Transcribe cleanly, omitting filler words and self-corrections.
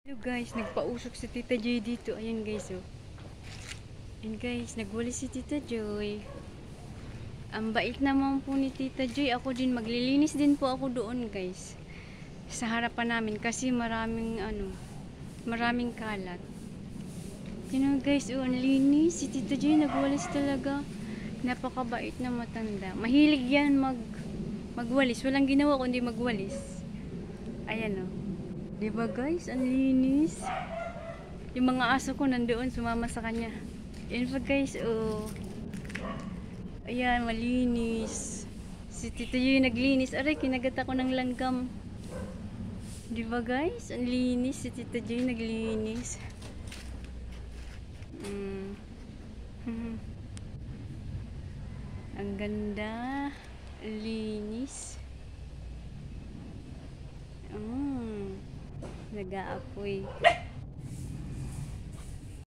Hello guys, nagpausok si Tita Joy dito. Ayan guys, oh. Ayan guys, nagwali si Tita Joy. Ang bait naman po ni Tita Joy. Ako din, maglilinis din po ako doon guys. Sa harapan namin kasi maraming kalat. Tingnan guys, oh, ang linis. Si Tita Joy nagwalis talaga. Napakabait na matanda. Mahilig yan magwalis. Walang ginawa kundi magwalis. Ayan, oh. Diba guys, ang linis. Yung mga aso ko nandoon, sumama sa kanya. Yan pa guys, oh. Ayan, malinis. Si Tito yung naglinis. Aray, kinagat ako ng langgam. Diba guys, ang linis. Si Tito yung naglinis. Ang ganda. Ang linis. Nag-aapoy.